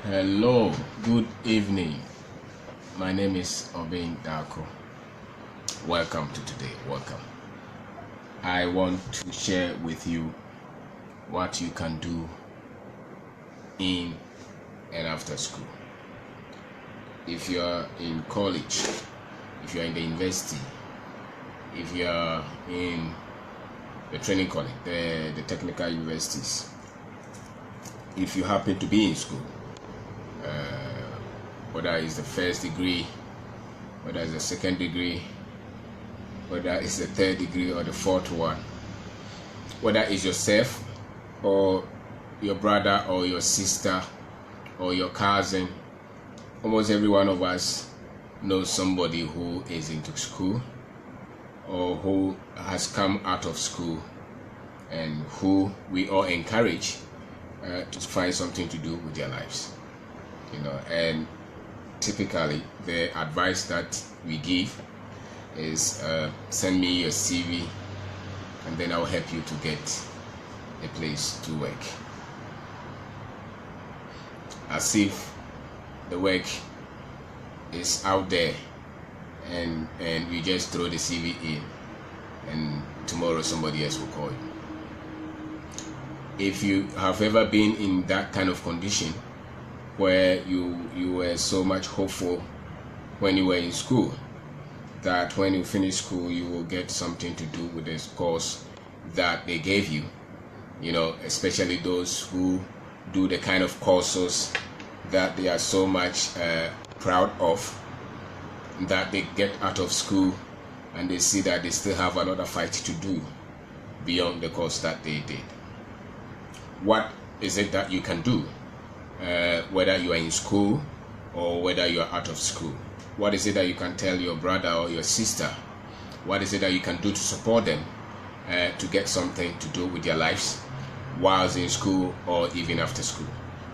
Hello, good evening. My name is Obin Dako. Welcome to today. Welcome. I want to share with you what you can do in and after school. If you're in college, if you're in the university, if you're in the training college, the technical universities, if you happen to be in school, whether it's the first degree, whether it's the second degree, whether it's the third degree or the fourth one, whether it's yourself or your brother or your sister or your cousin, almost every one of us knows somebody who is into school or who has come out of school and who we all encourage to find something to do with their lives. And typically the advice that we give is send me your CV and then I'll help you to get a place to work, as if the work is out there and you just throw the CV in and tomorrow somebody else will call you. If you have ever been in that kind of condition where you were so much hopeful when you were in school that when you finish school you will get something to do with this course that they gave you, especially those who do the kind of courses that they are so much proud of, that they get out of school and they see that they still have another fight to do beyond the course that they did. What is it that you can do? Whether you are in school or whether you are out of school, what is it that you can tell your brother or your sister? What is it that you can do to support them to get something to do with their lives whilst in school or even after school?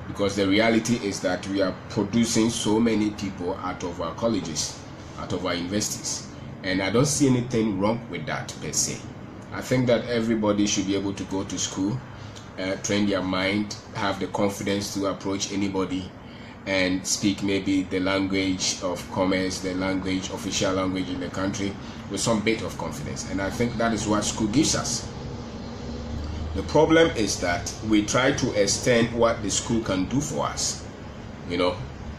Because the reality is that we are producing so many people out of our colleges, out of our universities, and I don't see anything wrong with that per se. I think that everybody should be able to go to school, train their mind, have the confidence to approach anybody and speak maybe the language of commerce, the official language in the country, with some bit of confidence. And I think that is what school gives us. The problem is that we try to extend what the school can do for us,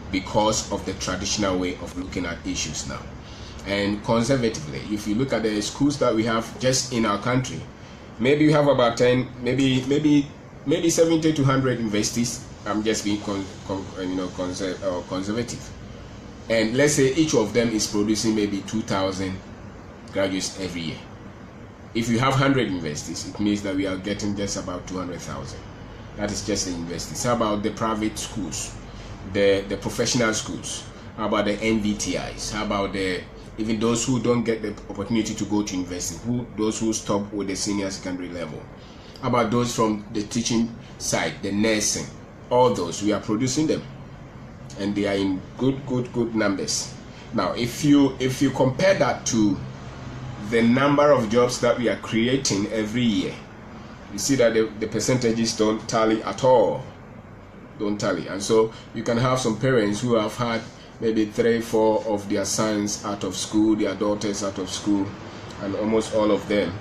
because of the traditional way of looking at issues now. And conservatively, if you look at the schools that we have just in our country, maybe we have about 10, maybe 70 to 100 universities. I'm just being conservative. And let's say each of them is producing maybe 2,000 graduates every year. If you have 100 universities, it means that we are getting just about 200,000. That is just the universities. How about the private schools, the professional schools? How about the NVTIs? How about even those who don't get the opportunity to go to university, those who stop with the senior secondary level? How about those from the teaching side, the nursing? All those, we are producing them, and they are in good numbers. Now, if you compare that to the number of jobs that we are creating every year, you see that the percentages don't tally at all. Don't tally. And so you can have some parents who have had maybe 3-4 of their sons out of school, their daughters out of school, and almost all of them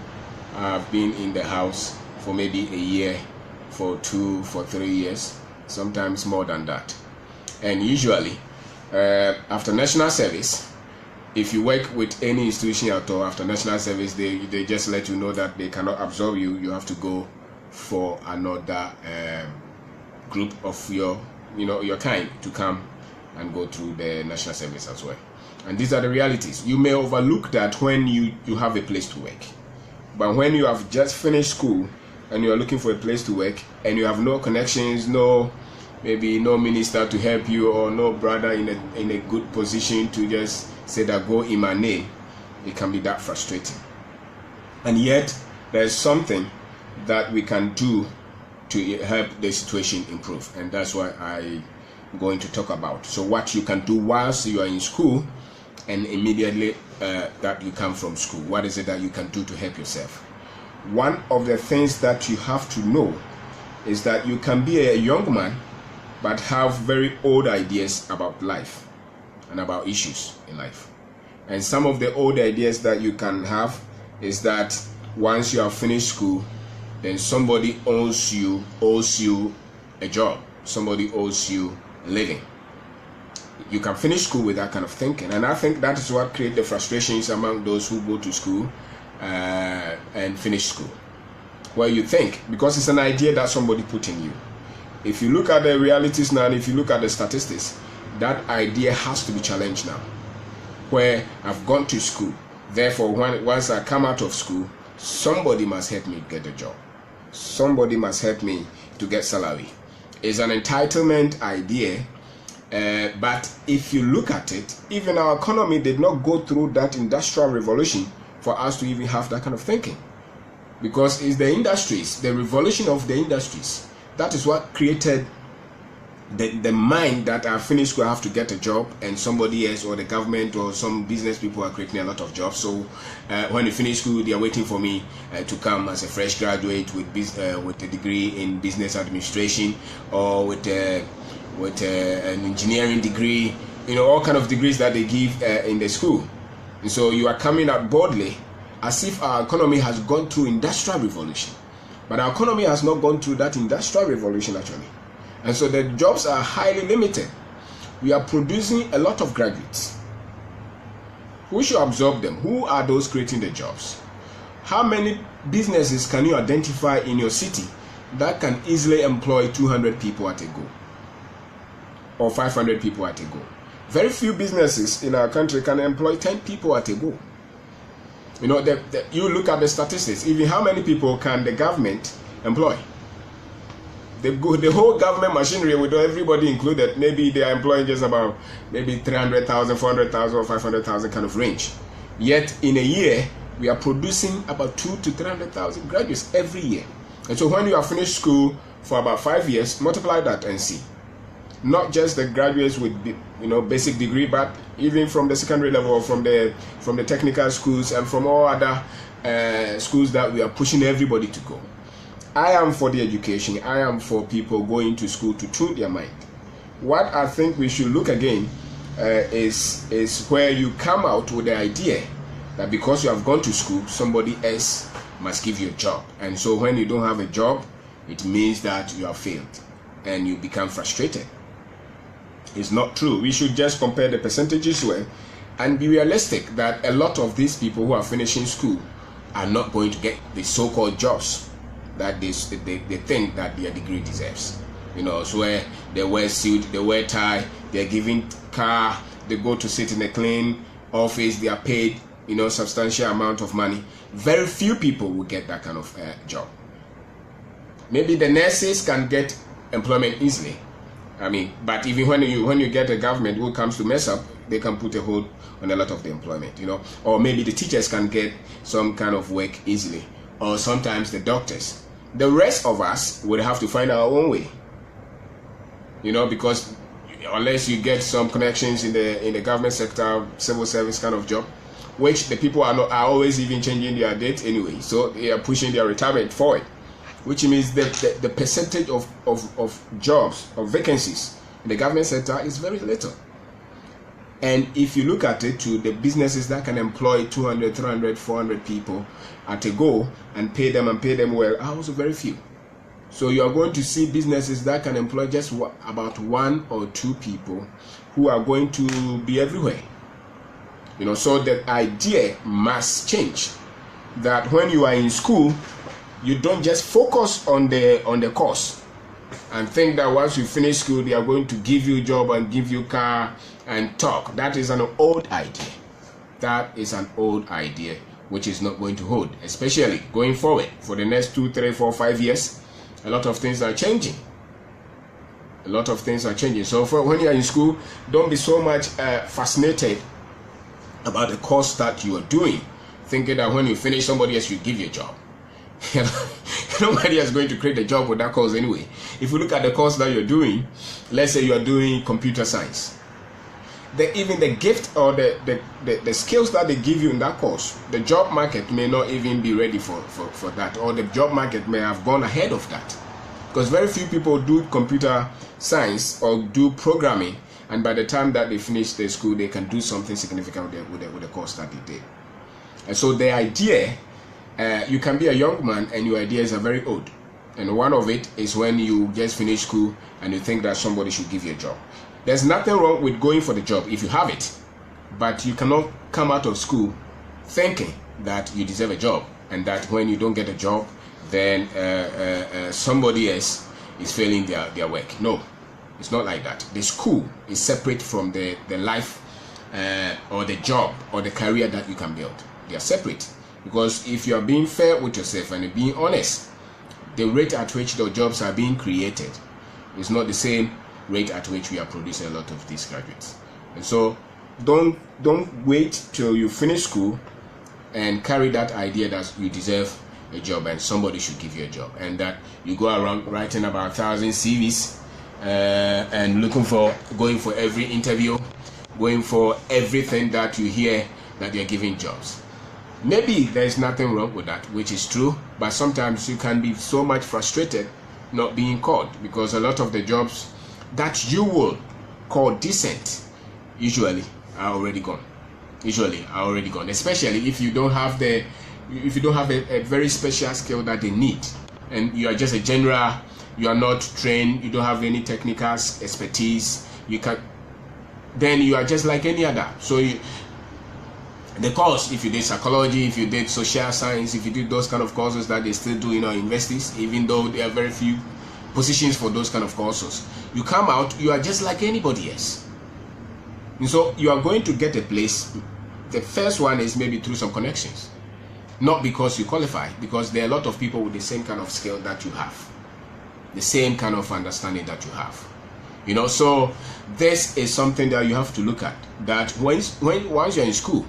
have been in the house for maybe a year, for 2, for 3 years, sometimes more than that. And usually after national service, if you work with any institution at all, after national service, they just let you know that they cannot absorb you. You have to go for another group of your kind to come and go through the national service as well. And these are the realities. You may overlook that when you have a place to work, but when you have just finished school and you are looking for a place to work and you have no connections, maybe no minister to help you, or no brother in a good position to just say that go in my name, it can be that frustrating. And yet there's something that we can do to help the situation improve, and that's what I'm going to talk about. So what you can do whilst you are in school and immediately that you come from school, what is it that you can do to help yourself? One of the things that you have to know is that you can be a young man but have very old ideas about life and about issues in life. And some of the old ideas that you can have is that once you have finished school, then somebody owes you a job, somebody owes you a living. You can finish school with that kind of thinking, and I think that is what creates the frustrations among those who go to school and finish school. Well, you think, because it's an idea that somebody put in you. If you look at the realities now, and if you look at the statistics, that idea has to be challenged now. Where I've gone to school, therefore once I come out of school, somebody must help me get a job. Somebody must help me to get salary. It's an entitlement idea, but if you look at it, even our economy did not go through that industrial revolution for us to even have that kind of thinking. Because it's the industries, the revolution of the industries, that is what created the mind that I finished school, I have to get a job, and somebody else or the government or some business people are creating a lot of jobs. So when you finish school, they are waiting for me to come as a fresh graduate with a degree in business administration, or with an engineering degree, all kind of degrees that they give in the school. And so you are coming up boldly as if our economy has gone through industrial revolution, but our economy has not gone through that industrial revolution actually. And so the jobs are highly limited. We are producing a lot of graduates. Who should absorb them? Who are those creating the jobs? How many businesses can you identify in your city that can easily employ 200 people at a go, or 500 people at a go? Very few businesses in our country can employ 10 people at a go. You look at the statistics, even how many people can the government employ? The whole government machinery, with everybody included, maybe they are employing just about maybe 300,000, 400,000 or 500,000 kind of range. Yet in a year, we are producing about 200,000 to 300,000 graduates every year. And so when you have finished school for about 5 years, multiply that and see. Not just the graduates with basic degree, but even from the secondary level, from the technical schools, and from all other schools that we are pushing everybody to go. I am for the education. I am for people going to school to tune their mind. What I think we should look again is where you come out with the idea that because you have gone to school, somebody else must give you a job. And so when you don't have a job, it means that you have failed and you become frustrated. It's not true. We should just compare the percentages well and be realistic that a lot of these people who are finishing school are not going to get the so-called jobs that they think that their degree deserves. So where they wear suit, they wear tie, they're given car, they go to sit in a clean office, they are paid substantial amount of money. Very few people will get that kind of job. Maybe the nurses can get employment easily. But even when you get a government who comes to mess up, they can put a hold on a lot of the employment, Or maybe the teachers can get some kind of work easily, or sometimes the doctors. The rest of us will have to find our own way, because unless you get some connections in the government sector, civil service kind of job, which the people are always even changing their date anyway, so they are pushing their retirement forward, which means the percentage of jobs, of vacancies in the government sector is very little. And if you look at it, to the businesses that can employ 200, 300, 400 people at a go and pay them well are also very few. So you are going to see businesses that can employ just about 1 or 2 people who are going to be everywhere. So the idea must change, that when you are in school, you don't just focus on the course and think that once you finish school, they are going to give you a job and give you car and talk. That is an old idea. That is an old idea which is not going to hold, especially going forward for the next 2, 3, 4, 5 years. A lot of things are changing. A lot of things are changing. So when you are in school, don't be so much fascinated about the course that you are doing, thinking that when you finish, somebody else will give you a job. Nobody is going to create a job with that course anyway. If you look at the course that you're doing, let's say you are doing computer science, even the gift or the skills that they give you in that course, the job market may not even be ready for that, or the job market may have gone ahead of that. because very few people do computer science or do programming, and by the time that they finish their school, they can do something significant with the course that they did. And so the idea, you can be a young man and your ideas are very old. And one of it is when you just finish school and you think that somebody should give you a job. There's nothing wrong with going for the job if you have it, but you cannot come out of school thinking that you deserve a job, and that when you don't get a job, then somebody else is failing their work. No, it's not like that. The school is separate from the life or the job or the career that you can build. They are separate, because if you are being fair with yourself and being honest, the rate at which the jobs are being created is not the same rate at which we are producing a lot of these graduates. And so don't wait till you finish school and carry that idea that you deserve a job and somebody should give you a job, and that you go around writing about 1,000 CVs and going for every interview, going for everything that you hear that they're giving jobs. Maybe there's nothing wrong with that, which is true, but sometimes you can be so much frustrated not being called, because a lot of the jobs that you will call decent usually are already gone. Especially if you don't have a very special skill that they need, and you are just a general, you are not trained, you don't have any technical expertise, then you are just like any other. So the course, if you did psychology, if you did social science, if you did those kind of courses that they still do in our universities, even though there are very few positions for those kind of courses, you come out, you are just like anybody else. And so you are going to get a place. The first one is maybe through some connections, not because you qualify, because there are a lot of people with the same kind of skill that you have, the same kind of understanding that you have. So this is something that you have to look at, that once you're in school,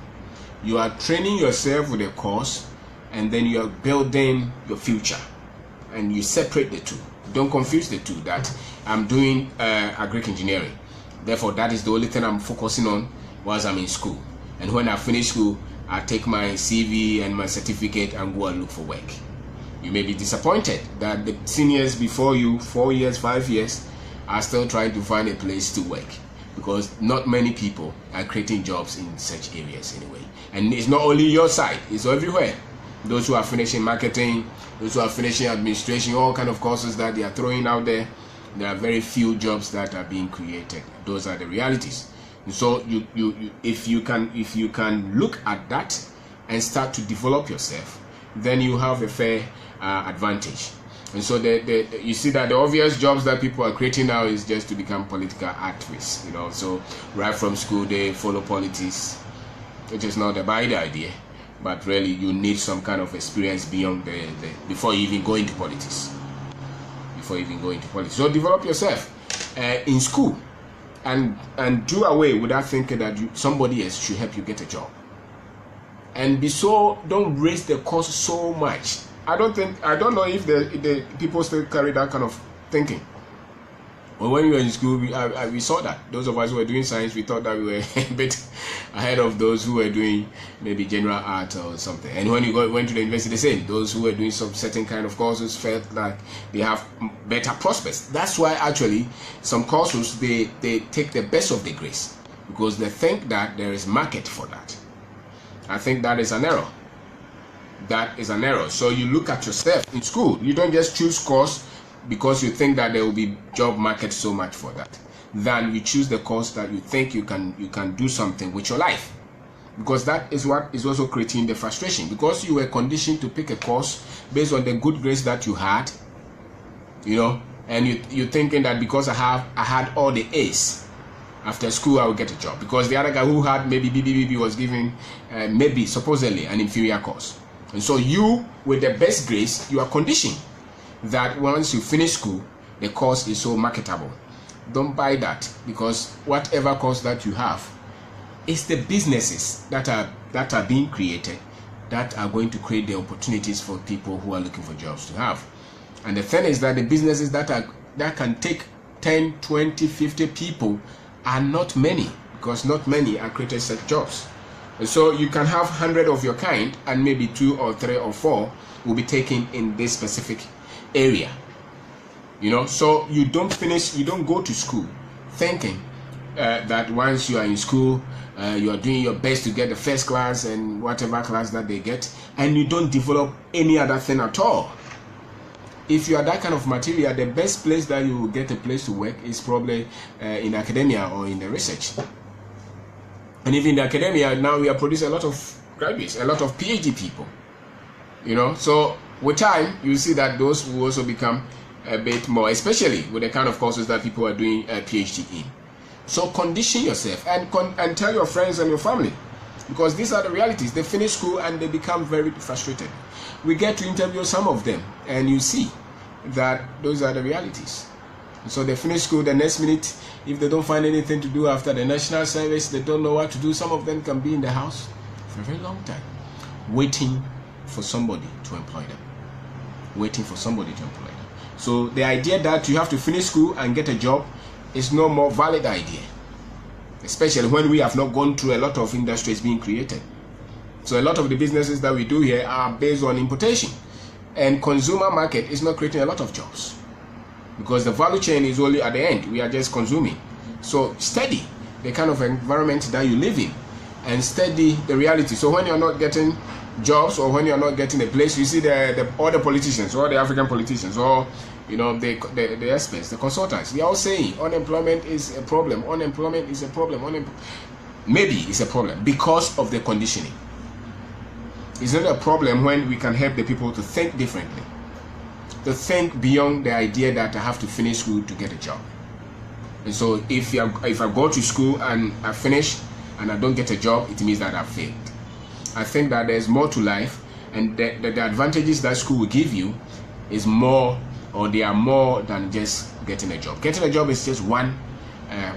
you are training yourself with a course, and then you are building your future, and you separate the two. Don't confuse the two, that I'm doing agric engineering, therefore that is the only thing I'm focusing on whilst I'm in school, and when I finish school, I take my CV and my certificate and go and look for work. You may be disappointed that the seniors before you, 4 years, 5 years, are still trying to find a place to work, because not many people are creating jobs in such areas anyway. And it's not only your side, it's everywhere. Those who are finishing marketing, those who are finishing administration, all kind of courses that they are throwing out there, there are very few jobs that are being created. Those are the realities. And so if you can look at that and start to develop yourself, then you have a fair advantage. And so you see that the obvious jobs that people are creating now is just to become political activists. So right from school they follow politics, which is not a bad idea, but really you need some kind of experience beyond before you even go into politics. So develop yourself in school, and do away with that thinking that somebody else should help you get a job. And don't raise the cost so much. I don't know if the people still carry that kind of thinking. Well, when we were in school, we saw that. Those of us who were doing science, we thought that we were a bit ahead of those who were doing maybe general art or something. And when you went to the university, the same. Those who were doing some certain kind of courses felt like they have better prospects. That's why actually some courses, they take the best of the grades, because they think that there is market for that. I think that is an error. So you look at yourself in school. You don't just choose course because you think that there will be job market so much for that. Then you choose the course that you think you can do something with your life, because that is what is also creating the frustration, because you were conditioned to pick a course based on the good grades that you had, and you're thinking that because I had all the A's, after school I will get a job, because the other guy who had maybe BBB was giving maybe supposedly an inferior course. And so you, with the best grades, you are conditioned that once you finish school, the course is so marketable. Don't buy that, because whatever course that you have, it's the businesses that are being created that are going to create the opportunities for people who are looking for jobs to have. And the thing is that the businesses that can take 10, 20, 50 people are not many, because not many are created such jobs. And so you can have 100 of your kind, and maybe 2 or 3 or 4 will be taken in this specific area. You know, so you don't go to school thinking that once you are in school, you are doing your best to get the first class and whatever class that they get, and you don't develop any other thing at all. If you are that kind of material, the best place that you will get a place to work is probably in academia or in the research. And even in the academia, now we are producing a lot of graduates, a lot of PhD people. You know, so with time, you see that those will also become a bit more, especially with the kind of courses that people are doing a PhD in. So condition yourself and tell your friends and your family, because these are the realities. They finish school and they become very frustrated. We get to interview some of them, and you see that those are the realities. So they finish school, the next minute, if they don't find anything to do after the national service, they don't know what to do. Some of them can be in the house for a very long time, waiting for somebody to employ them. Waiting for somebody to employ them. So the idea that you have to finish school and get a job is no more valid idea, especially when we have not gone through a lot of industries being created. So a lot of the businesses that we do here are based on importation, and consumer market is not creating a lot of jobs because the value chain is only at the end. We are just consuming. So study the kind of environment that you live in and study the reality. So when you're not getting jobs or when you're not getting a place, you see all the politicians, all the African politicians, or you know, the experts, the consultants, they are all saying unemployment is a problem, unemployment is a problem, maybe it's a problem because of the conditioning. It's not a problem when we can help the people to think differently, to think beyond the idea that I have to finish school to get a job. And so if I go to school and I finish and I don't get a job, it means that I failed. I think that there's more to life, and the advantages that school will give you is more, or they are more than just getting a job. Getting a job is just one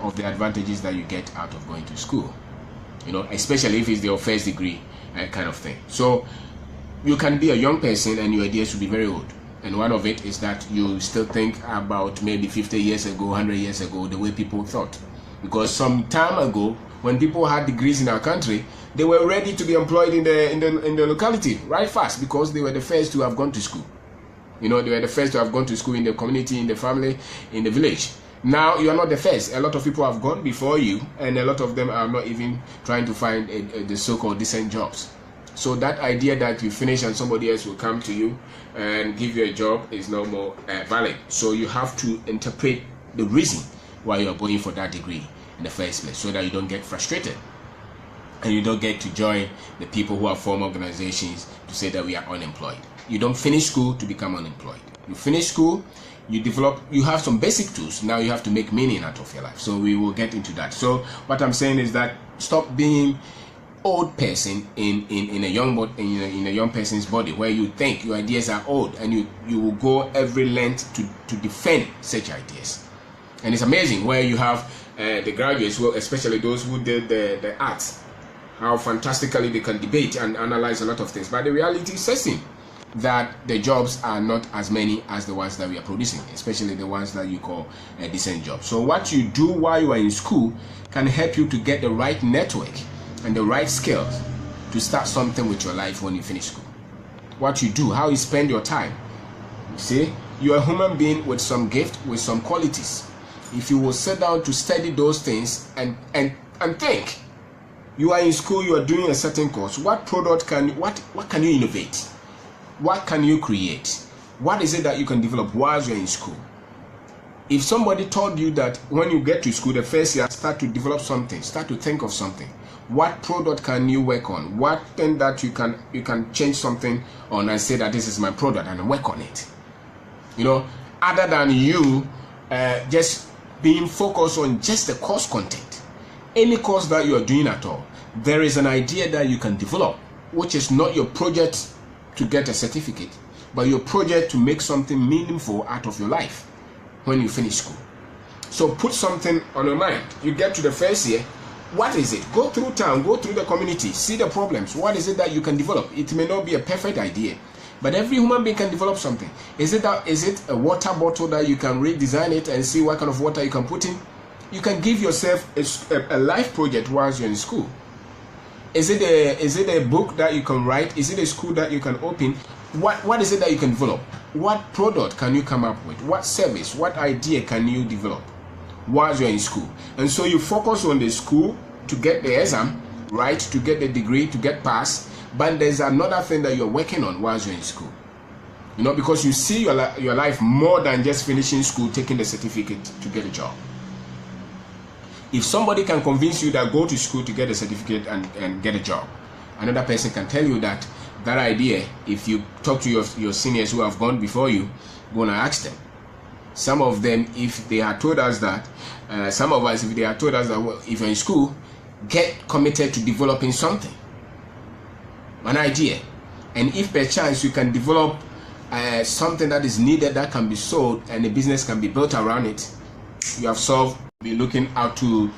of the advantages that you get out of going to school, you know, especially if it's your first degree kind of thing. So you can be a young person and your ideas will be very old, and one of it is that you still think about maybe 50 years ago, 100 years ago, the way people thought, because some time ago when people had degrees in our country, they were ready to be employed in the locality right fast because they were the first to have gone to school. You know, they were the first to have gone to school in the community, in the family, in the village. Now you are not the first. A lot of people have gone before you, and a lot of them are not even trying to find the so-called decent jobs. So that idea that you finish and somebody else will come to you and give you a job is no more valid. So you have to interpret the reason why you are going for that degree in the first place, so that you don't get frustrated and you don't get to join the people who have formed organizations to say that we are unemployed. You don't finish school to become unemployed. You finish school, you have some basic tools. Now you have to make meaning out of your life. So we will get into that. So what I'm saying is that stop being old person in a young person's body, where you think your ideas are old, and you will go every length to defend such ideas. And it's amazing where you have the graduates, well, especially those who did the arts, how fantastically they can debate and analyze a lot of things. But the reality is certain that the jobs are not as many as the ones that we are producing, especially the ones that you call a decent job. So what you do while you are in school can help you to get the right network and the right skills to start something with your life when you finish school. What you do, how you spend your time. You see, you're a human being with some gift, with some qualities. If you will sit down to study those things and think, you are in school, you are doing a certain course, what can you innovate? What can you create? What is it that you can develop while you're in school? If somebody told you that when you get to school, the first year, start to develop something, start to think of something, what product can you work on? What thing that you can change something on and say that this is my product and work on it? You know, other than you just being focused on just the course content. Any course that you are doing at all, there is an idea that you can develop, which is not your project to get a certificate, but your project to make something meaningful out of your life when you finish school. So put something on your mind. You get to the first year, what is it? Go through town, go through the community, see the problems. What is it that you can develop? It may not be a perfect idea, but every human being can develop something. Is it a water bottle that you can redesign it and see what kind of water you can put in? You can give yourself a life project whilst you're in school. Is it a book that you can write? Is it a school that you can open? What is it that you can develop? What product can you come up with? What service, what idea can you develop while you're in school? And so you focus on the school to get the exam, right, to get the degree, to get passed, but there's another thing that you're working on while you're in school. You know, because you see your life more than just finishing school, taking the certificate to get a job. If somebody can convince you that go to school to get a certificate and get a job, another person can tell you that idea, if you talk to your seniors who have gone before you, go and ask them. Some of them, if they had told us that, some of us, if they had told us that, well, if you're in school, get committed to developing something, an idea. And if per chance you can develop something that is needed, that can be sold, and a business can be built around it, you have solved. Be looking out to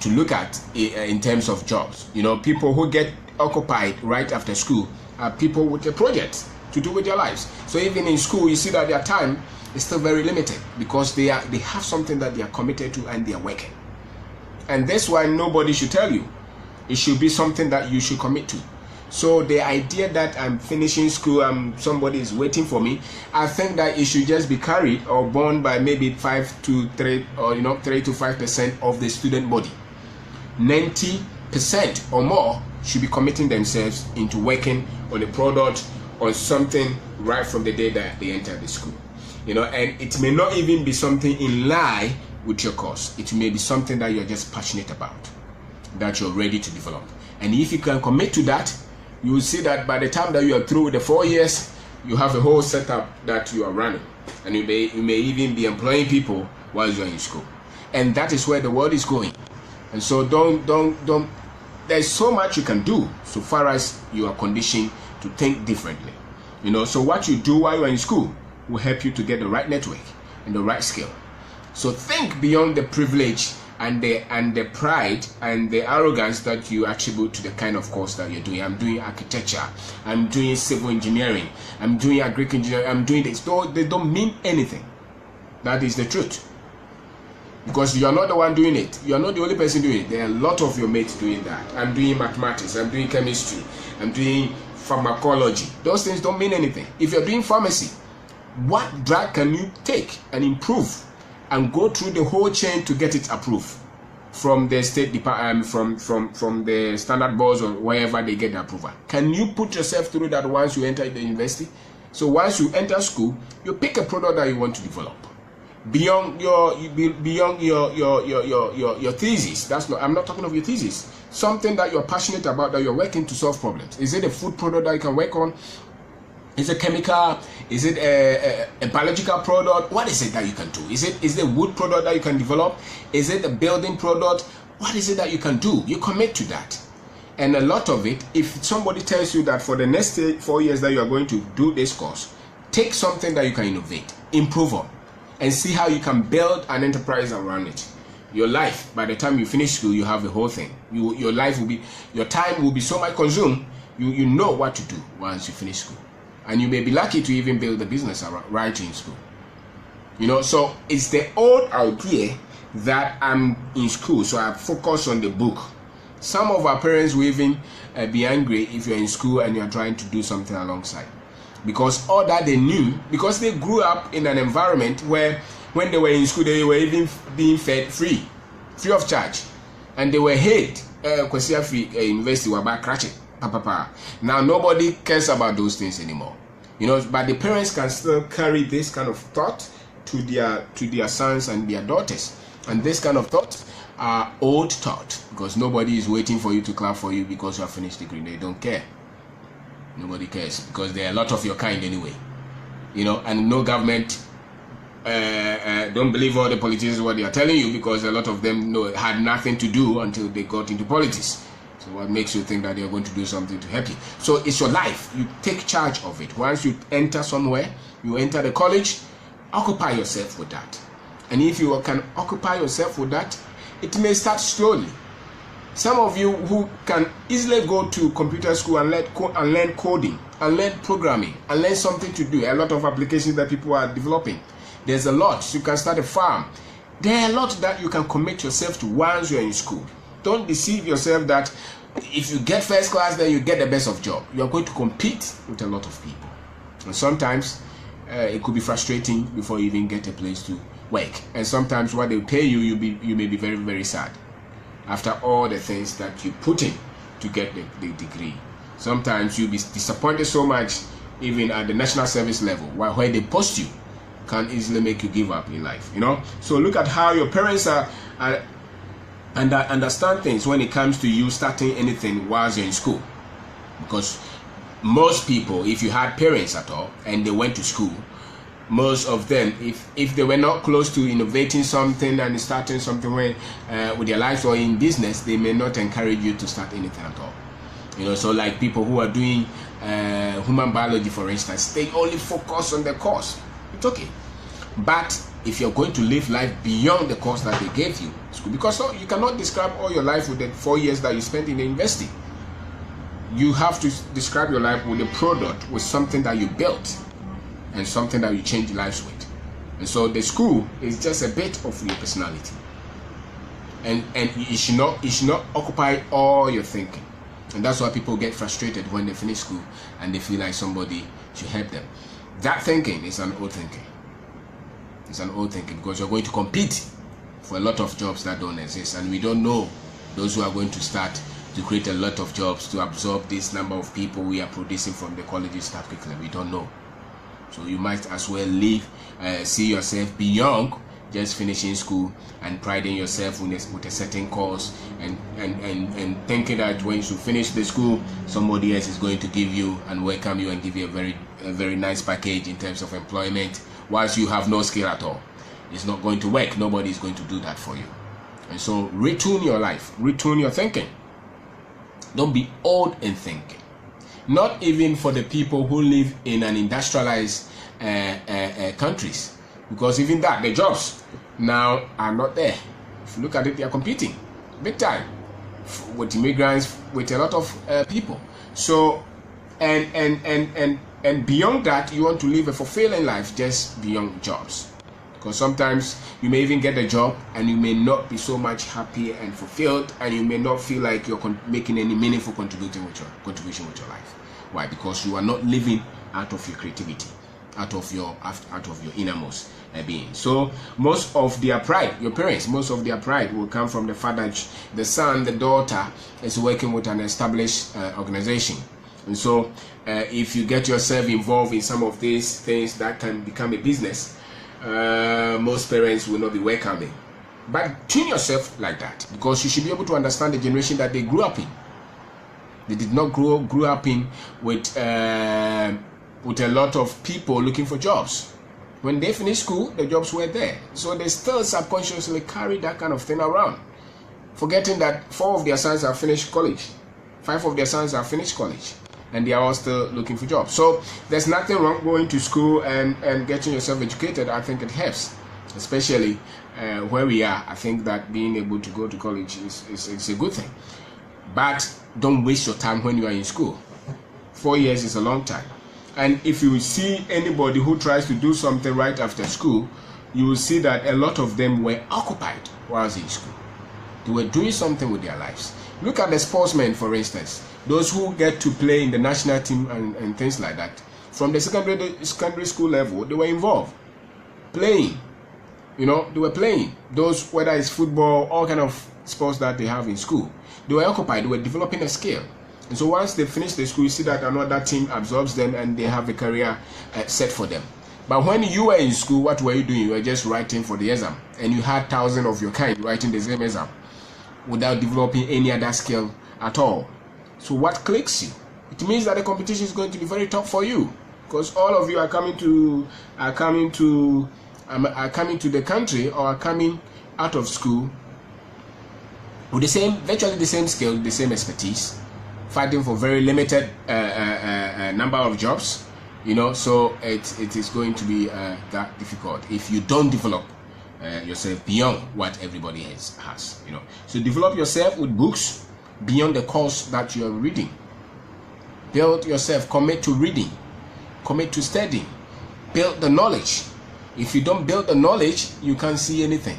look at in terms of jobs. You know, people who get occupied right after school are people with a project to do with their lives. So even in school, you see that their time is still very limited because they have something that they are committed to and they are working. And that's why nobody should tell you. It should be something that you should commit to. So the idea that I'm finishing school and somebody is waiting for me, I think that it should just be carried or borne by maybe 5 to 3 or 3 to 5% of the student body. 90% or more should be committing themselves into working on a product or something right from the day that they enter the school. You know, and it may not even be something in line with your course. It may be something that you're just passionate about, that you're ready to develop. And if you can commit to that, you will see that by the time that you are through with the 4 years, you have a whole setup that you are running, and you may even be employing people while you are in school. And that is where the world is going. And so don't. There's so much you can do so far as you are conditioned to think differently. You know, so what you do while you are in school will help you to get the right network and the right skill. So think beyond the privilege and the pride and the arrogance that you attribute to the kind of course that you're doing. I'm doing architecture, I'm doing civil engineering, I'm doing agriculture engineering, I'm doing this. They don't mean anything. That is the truth. Because you are not the one doing it. You are not the only person doing it. There are a lot of your mates doing that. I'm doing mathematics, I'm doing chemistry, I'm doing pharmacology. Those things don't mean anything. If you're doing pharmacy, what drug can you take and improve and go through the whole chain to get it approved from the state department, from the standard boards or wherever they get the approval? Can you put yourself through that once you enter the university? So once you enter school, you pick a product that you want to develop beyond your thesis. I'm not talking of your thesis. Something that you're passionate about, that you're working to solve problems. Is it a food product that you can work on? Is it chemical? Is it a biological product? What is it that you can do? Is it a wood product that you can develop? Is it a building product? What is it that you can do? You commit to that. And a lot of it, if somebody tells you that for the next 4 years that you are going to do this course, take something that you can innovate, improve on, and see how you can build an enterprise around it. Your life, by the time you finish school, you have the whole thing. Your time will be so much consumed, you know what to do once you finish school. And you may be lucky to even build a business right in school. You know, so it's the old idea that I'm in school, so I focus on the book. Some of our parents will even be angry if you're in school and you're trying to do something alongside. Because all that they knew, because they grew up in an environment where when they were in school, they were even being fed free of charge. And they were hate. University were about crashing. Now nobody cares about those things anymore, you know. But the parents can still carry this kind of thought to their sons and their daughters, and this kind of thought are old thought, because nobody is waiting for you to clap for you because you have finished degree. They don't care. Nobody cares, because there are a lot of your kind anyway, you know. And no government don't believe all the politicians what they are telling you, because a lot of them had nothing to do until they got into politics. So what makes you think that they're going to do something to help you? So it's your life. You take charge of it. Once you enter somewhere, you enter the college, occupy yourself with that. And if you can occupy yourself with that, it may start slowly. Some of you who can easily go to computer school and learn coding, and learn programming, and learn something to do. A lot of applications that people are developing. There's a lot. You can start a farm. There are a lot that you can commit yourself to once you're in school. Don't deceive yourself that if you get first class, then you get the best of job. You are going to compete with a lot of people. And sometimes it could be frustrating before you even get a place to work. And sometimes what they pay you, you may be very, very sad after all the things that you put in to get the degree. Sometimes you'll be disappointed so much, even at the national service level, where they post you can easily make you give up in life, you know. So look at how your parents are and understand things when it comes to you starting anything whilst you're in school. Because most people, if you had parents at all and they went to school, most of them, if they were not close to innovating something and starting something with their lives or in business, they may not encourage you to start anything at all. You know, so like people who are doing human biology, for instance, they only focus on the course. It's okay. But if you're going to live life beyond the course that they gave you, school, because you cannot describe all your life with the 4 years that you spent in the university. You have to describe your life with a product, with something that you built and something that you change lives with. And so the school is just a bit of your personality. And it should not occupy all your thinking. And that's why people get frustrated when they finish school and they feel like somebody should help them. That thinking is an old thinking. It's an old thinking, because you're going to compete for a lot of jobs that don't exist, and we don't know those who are going to start to create a lot of jobs to absorb this number of people we are producing from the college staff quickly. We don't know. So you might as well see yourself beyond just finishing school and priding yourself with a certain course and thinking that when you finish the school, somebody else is going to give you and welcome you and give you a very nice package in terms of employment, whilst you have no skill at all. It's not going to work. Nobody is going to do that for you. And so retune your life, retune your thinking. Don't be old in thinking. Not even for the people who live in an industrialized countries, because even that, the jobs now are not there. If you look at it, they are competing big time with immigrants, with a lot of people. So and beyond that, you want to live a fulfilling life just beyond jobs. Because sometimes you may even get a job and you may not be so much happy and fulfilled, and you may not feel like you're making any meaningful contribution with your life. Why? Because you are not living out of your creativity, out of your innermost being. So most of their pride, your parents, most of their pride will come from the fact that the son, the daughter is working with an established organization. And so if you get yourself involved in some of these things that can become a business, most parents will not be welcoming. But tune yourself like that, because you should be able to understand the generation that they grew up in. They did not grew up in with a lot of people looking for jobs. When they finished school, the jobs were there. So they still subconsciously carry that kind of thing around, forgetting that 4 of their sons have finished college, 5 of their sons have finished college, and they are all still looking for jobs. So there's nothing wrong going to school and getting yourself educated. I think it helps, especially where we are. I think that being able to go to college is a good thing. But don't waste your time when you are in school. 4 years is a long time. And if you see anybody who tries to do something right after school, you will see that a lot of them were occupied whilst in school. They were doing something with their lives. Look at the sportsmen, for instance. Those who get to play in the national team and things like that. From the secondary school level, they were involved. Playing. You know, they were playing. Those, whether it's football, all kind of sports that they have in school. They were occupied. They were developing a skill. And so once they finish the school, you see that another team absorbs them and they have a career set for them. But when you were in school, what were you doing? You were just writing for the exam. And you had thousands of your kind writing the same exam without developing any other skill at all. So what clicks you? It means that the competition is going to be very tough for you, because all of you are coming to the country or are coming out of school with virtually the same skill, the same expertise, fighting for very limited number of jobs. You know, so it is going to be that difficult if you don't develop yourself beyond what everybody else has. You know, so develop yourself with books beyond the course that you are reading. Build yourself. Commit to reading. Commit to studying. Build the knowledge. If you don't build the knowledge, you can't see anything.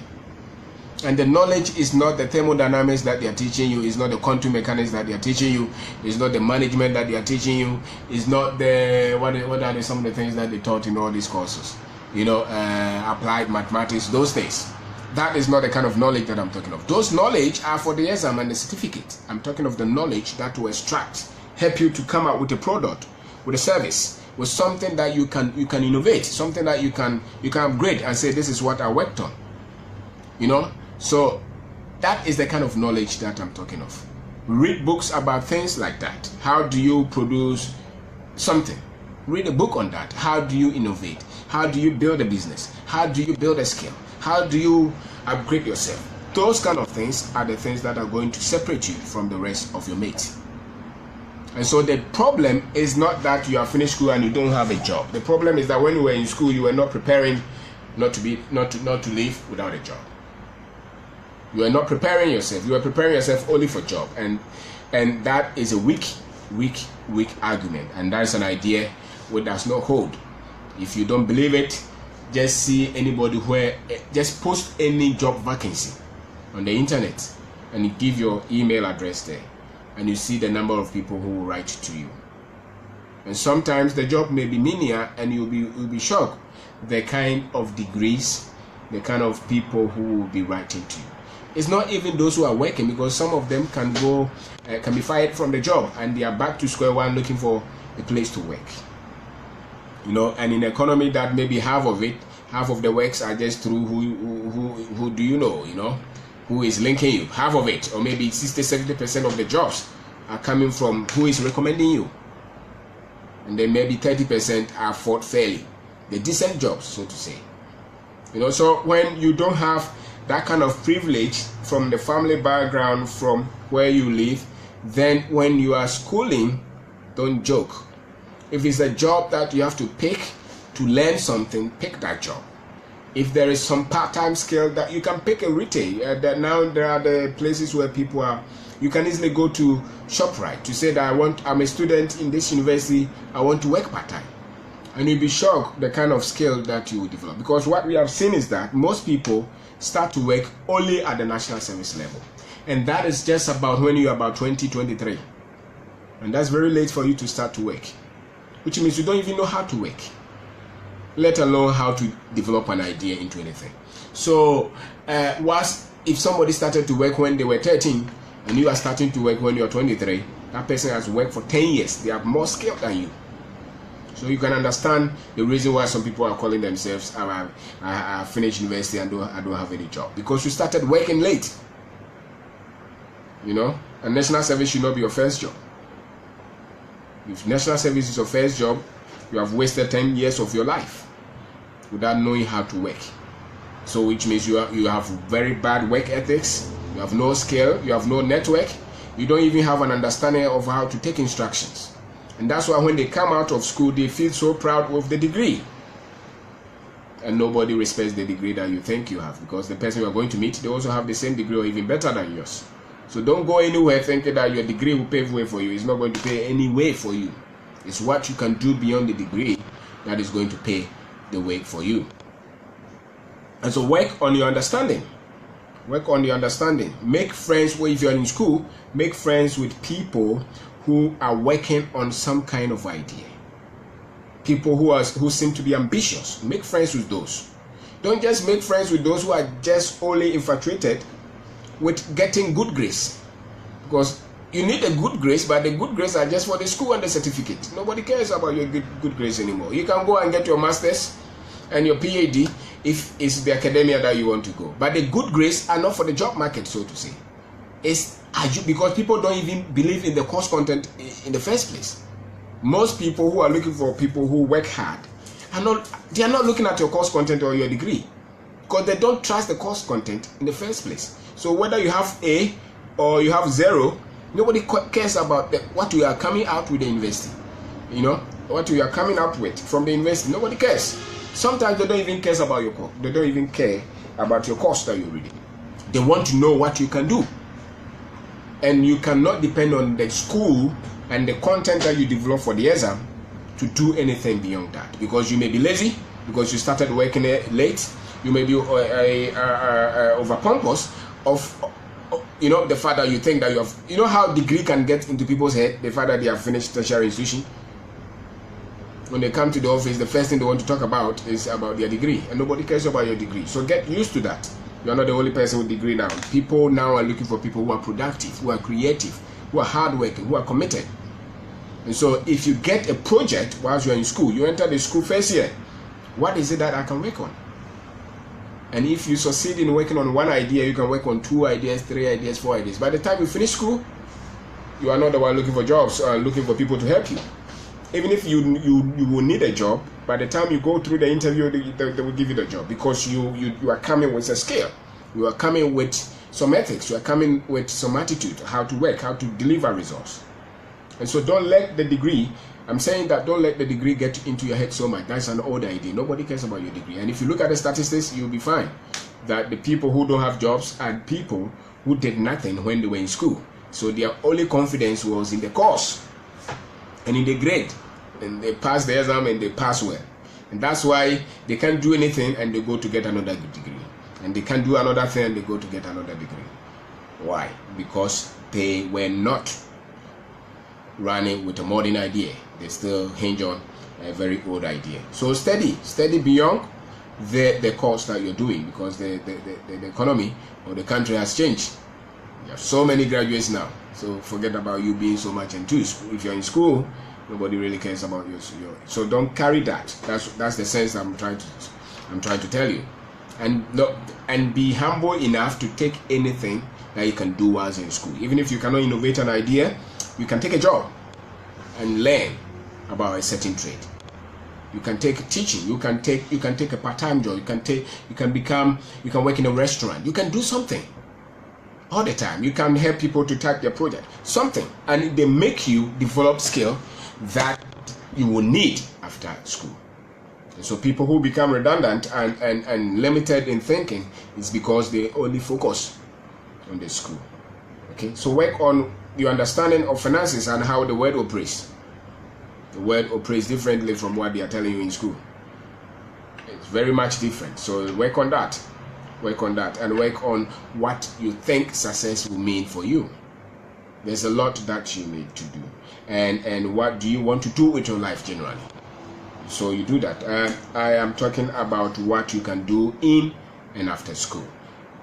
And the knowledge is not the thermodynamics that they are teaching you, it's not the quantum mechanics that they are teaching you, it's not the management that they are teaching you, it's not the what are some of the things that they taught in all these courses, applied mathematics, those things. That is not the kind of knowledge that I'm talking of. Those knowledge are for the exam and the certificate. I'm talking of the knowledge that will extract, help you to come up with a product, with a service, with something that you can innovate, something that you can upgrade and say, this is what I worked on. So that is the kind of knowledge that I'm talking of. Read books about things like that. How do you produce something? Read a book on that. How do you innovate? How do you build a business? How do you build a skill? How do you upgrade yourself? Those kind of things are the things that are going to separate you from the rest of your mates. And so the problem is not that you have finished school and you don't have a job. The problem is that when you were in school, you were not preparing not to live without a job. You are not preparing yourself. You are preparing yourself only for job, and that is a weak argument, and that is an idea which does not hold. If you don't believe it, just see anybody just post any job vacancy on the internet, and you give your email address there, and you see the number of people who will write to you. And sometimes the job may be menial, and you'll be shocked the kind of degrees, the kind of people who will be writing to you. It's not even those who are working, because some of them can be fired from the job and they are back to square one looking for a place to work. And in an economy that maybe half of the works are just through who do you know, who is linking you, half of it, or maybe 60-70% of the jobs are coming from who is recommending you, and then maybe 30% are fought fairly, the decent jobs, so to say. So when you don't have that kind of privilege from the family background, from where you live, then when you are schooling, don't joke. If it's a job that you have to pick to learn something, pick that job. If there is some part-time skill that you can pick a retail, that now there are the places where people are, you can easily go to ShopRite to say that I'm a student in this university, I want to work part-time. And you'll be shocked the kind of skill that you will develop. Because what we have seen is that most people start to work only at the national service level. And that is just about when you're about 20, 23. And that's very late for you to start to work. Which means you don't even know how to work, let alone how to develop an idea into anything. So, if somebody started to work when they were 13, and you are starting to work when you're 23, that person has worked for 10 years. They have more skill than you. So you can understand the reason why some people are calling themselves, I finished university and I don't have any job. Because you started working late. And national service should not be your first job. If national service is your first job, you have wasted 10 years of your life without knowing how to work. So which means you have very bad work ethics, you have no skill, you have no network, you don't even have an understanding of how to take instructions. And that's why when they come out of school, they feel so proud of the degree. And nobody respects the degree that you think you have, because the person you are going to meet, they also have the same degree or even better than yours. So don't go anywhere thinking that your degree will pave way for you. It's not going to pay any way for you. It's what you can do beyond the degree that is going to pay the way for you. And so work on your understanding. Work on your understanding. Make friends, if you're in school, make friends with people who are working on some kind of idea. People who seem to be ambitious. Make friends with those. Don't just make friends with those who are just only infatuated with getting good grades. Because you need a good grades, but the good grades are just for the school and the certificate. Nobody cares about your good grades anymore. You can go and get your master's and your PhD if it's the academia that you want to go. But the good grades are not for the job market, so to say. It's because people don't even believe in the course content in the first place. Most people who are looking for people who work hard they are not looking at your course content or your degree, because they don't trust the course content in the first place. So whether you have A or you have 0, nobody cares about what you are coming out with the university. What you are coming out with from the university, nobody cares. Sometimes they don't even care about your course. They don't even care about your course that you're reading. They want to know what you can do. And you cannot depend on the school and the content that you develop for the exam to do anything beyond that. Because you may be lazy, because you started working late. You may be over pompous of the fact that you think that you have, how degree can get into people's head, the fact that they have finished tertiary institution. When they come to the office, the first thing they want to talk about is about their degree, and nobody cares about your degree. So get used to that. You are not the only person with degree now. People now are looking for people who are productive, who are creative, who are hardworking, who are committed. And so if you get a project whilst you're in school, you enter the school first year, what is it that I can work on? And if you succeed in working on one idea, you can work on 2 ideas, 3 ideas, 4 ideas. By the time you finish school, you are not the one looking for jobs, looking for people to help you. Even if you will need a job, by the time you go through the interview, they will give you the job, because you are coming with a skill. You are coming with some ethics. You are coming with some attitude, how to work, how to deliver results. And so don't let the degree, I'm saying that don't let the degree get into your head so much. That's an old idea. Nobody cares about your degree. And if you look at the statistics, you'll be fine that the people who don't have jobs are people who did nothing when they were in school. So their only confidence was in the course and in the grade. And they pass the exam and they pass well. And that's why they can't do anything and they go to get another degree. And they can't do another thing and they go to get another degree. Why? Because they were not running with a modern idea. They still hinge on a very old idea. So study beyond the course that you're doing, because the economy or the country has changed. You have so many graduates now. So forget about you being so much enthused. If you're in school, nobody really cares about you. So don't carry that. That's the sense I'm trying to tell you. And be humble enough to take anything that you can do whilst in school. Even if you cannot innovate an idea, you can take a job and learn about a certain trade. You can take teaching. You can take a part-time job. You can work in a restaurant. You can do something all the time. You can help people to type their project, something, and they make you develop skill that you will need after school. And so people who become redundant and limited in thinking is because they only focus on the school. Okay, so work on your understanding of finances and how the world operates. The world operates differently from what they are telling you in school. It's very much different. So work on that. Work on that, and work on what you think success will mean for you. There's a lot that you need to do. And what do you want to do with your life generally? So you do that. I am talking about what you can do in and after school.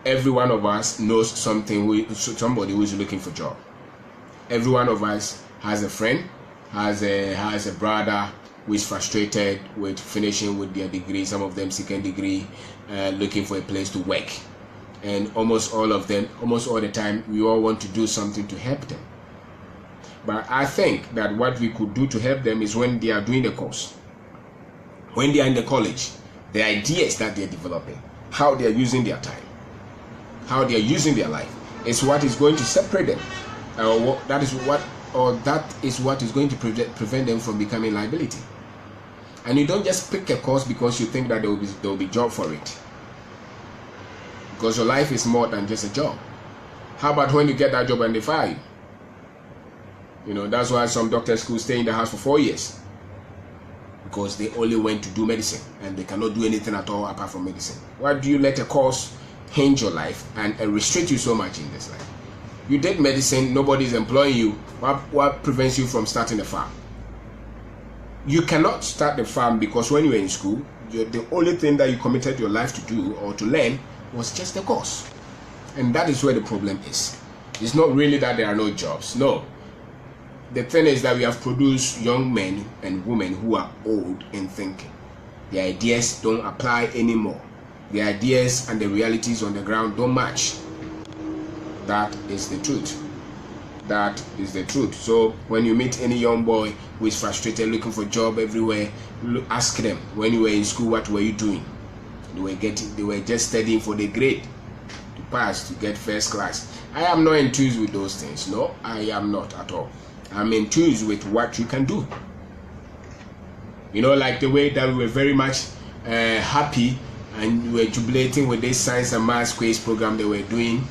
Every one of us knows somebody who is looking for a job. Every one of us has a friend, has a brother who is frustrated with finishing with their degree, some of them second degree, looking for a place to work. And almost all the time, we all want to do something to help them. But I think that what we could do to help them is when they are doing the course, when they are in the college, the ideas that they are developing, how they are using their time, how they are using their life, is what is going to separate them. That is what is going to prevent them from becoming liability. And you don't just pick a course because you think that there will be job for it. Because your life is more than just a job. How about when you get that job and they fire you? That's why some doctor schools stay in the house for 4 years. Because they only went to do medicine and they cannot do anything at all apart from medicine. Why do you let a course hinge your life and restrict you so much in this life? You did medicine, nobody is employing you. What prevents you from starting a farm? You cannot start the farm because when you were in school, the only thing that you committed your life to do or to learn was just the course. And that is where the problem is. It's not really that there are no jobs. No. The thing is that we have produced young men and women who are old in thinking. The ideas don't apply anymore. The ideas and the realities on the ground don't match. That is the truth. That is the truth. So when you meet any young boy who is frustrated looking for a job everywhere, ask them, when you were in school, what were you doing? They were just studying for the grade to pass, to get first class. I am not enthused with those things. No, I am not at all. I'm enthused with what you can do. Like the way that we were very much happy and we were jubilating with this science and maths quiz program they were doing.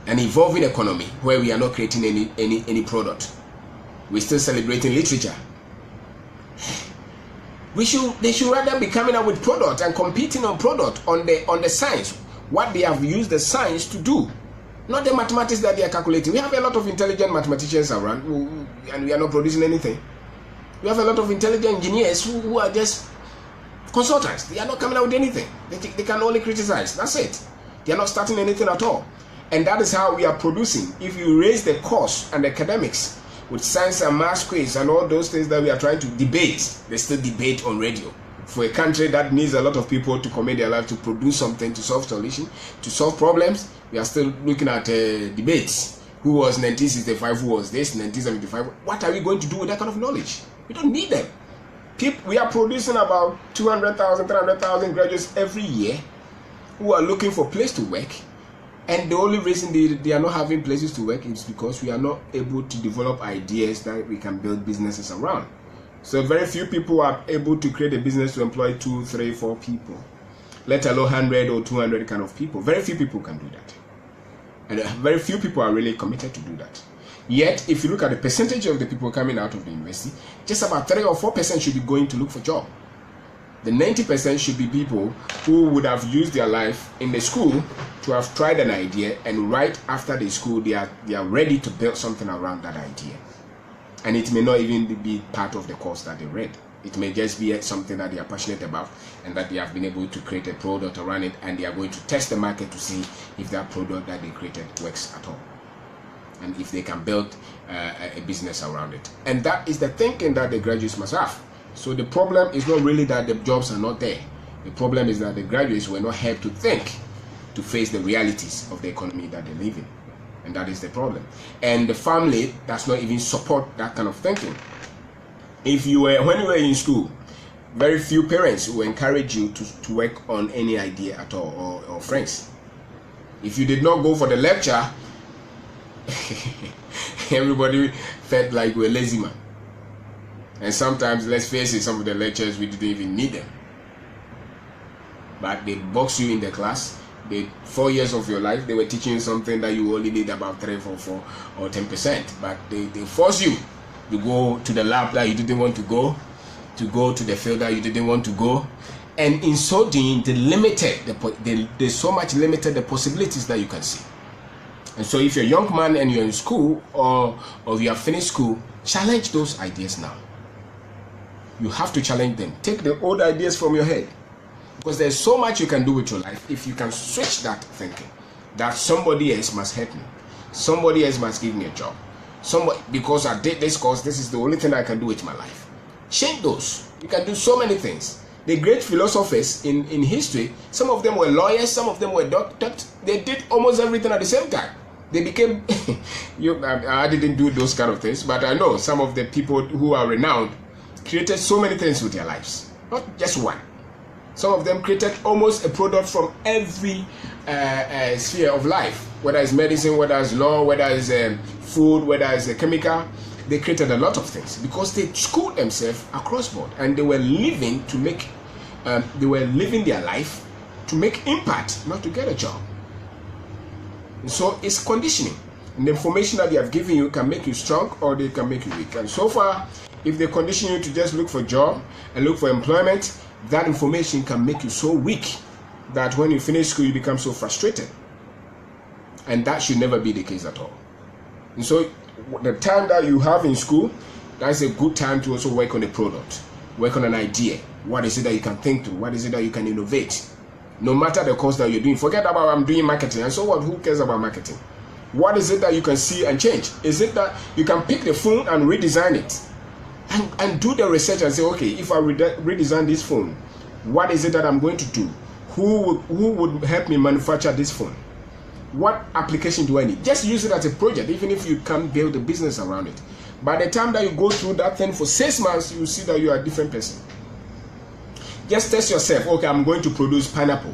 An evolving economy where we are not creating any product. We're still celebrating literature. They should rather be coming up with product and competing on product, on the science, what they have used the science to do, not the mathematics that they are calculating. We have a lot of intelligent mathematicians around and we are not producing anything. We have a lot of intelligent engineers who are just consultants. They are not coming out with anything. They can only criticize. That's it. They are not starting anything at all. And that is how we are producing. If you raise the course and the academics with science and math quiz and all those things that we are trying to debate, they still debate on radio. For a country that needs a lot of people to commit their life to produce something, to solve solutions, to solve problems, we are still looking at debates. Who was 1965? Who was this? 1975? What are we going to do with that kind of knowledge? We don't need them. We are producing about 200,000, 300,000 graduates every year who are looking for a place to work. And the only reason they are not having places to work is because we are not able to develop ideas that we can build businesses around. So very few people are able to create a business to employ 2, 3, 4 people, let alone 100 or 200 kind of people. Very few people can do that. And very few people are really committed to do that. Yet, if you look at the percentage of the people coming out of the university, just about 3 or 4% should be going to look for a job. The 90% should be people who would have used their life in the school to have tried an idea, and right after the school they are ready to build something around that idea. And it may not even be part of the course that they read. It may just be something that they are passionate about and that they have been able to create a product around it, and they are going to test the market to see if that product that they created works at all, and if they can build a business around it. And that is the thinking that the graduates must have. So the problem is not really that the jobs are not there. The problem is that the graduates were not helped to think, to face the realities of the economy that they live in. And that is the problem. And the family does not even support that kind of thinking. When you were in school, very few parents will encourage you to work on any idea at all, or friends. If you did not go for the lecture, everybody felt like we're lazy man. And sometimes, let's face it, some of the lectures we didn't even need them. But they box you in the class. 4 years of your life, they were teaching you something that you only need about 3, 4, 4 or 10%. But they force you to go to the lab that you didn't want to go to the field that you didn't want to go. And in so doing, they so much limited the possibilities that you can see. And so if you're a young man and you're in school, or you have finished school, challenge those ideas now. You have to challenge them. Take the old ideas from your head. Because there's so much you can do with your life if you can switch that thinking. That somebody else must help me. Somebody else must give me a job. Because I did this course, this is the only thing I can do with my life. Change those. You can do so many things. The great philosophers in history, some of them were lawyers, some of them were doctors. They did almost everything at the same time. They became, I didn't do those kind of things, but I know some of the people who are renowned created so many things with their lives, not just one. Some of them created almost a product from every sphere of life, whether it's medicine, whether it's law, whether it's food, whether it's chemical. They created a lot of things because they schooled themselves across board, and they were living to make, living their life to make impact, not to get a job. And so it's conditioning. And the information that they have given you can make you strong, or they can make you weak. And so far, if they condition you to just look for a job and look for employment, that information can make you so weak that when you finish school, you become so frustrated. And that should never be the case at all. And so the time that you have in school, that's a good time to also work on a product, work on an idea. What is it that you can think through? What is it that you can innovate? No matter the course that you're doing. Forget about I'm doing marketing. And so what? Who cares about marketing? What is it that you can see and change? Is it that you can pick the phone and redesign it? And do the research and say, okay, if I redesign this phone, what is it that I'm going to do? Who would help me manufacture this phone? What application do I need? Just use it as a project, even if you can't build a business around it. By the time that you go through that thing for 6 months, you will see that you are a different person. Just test yourself. Okay, I'm going to produce pineapple.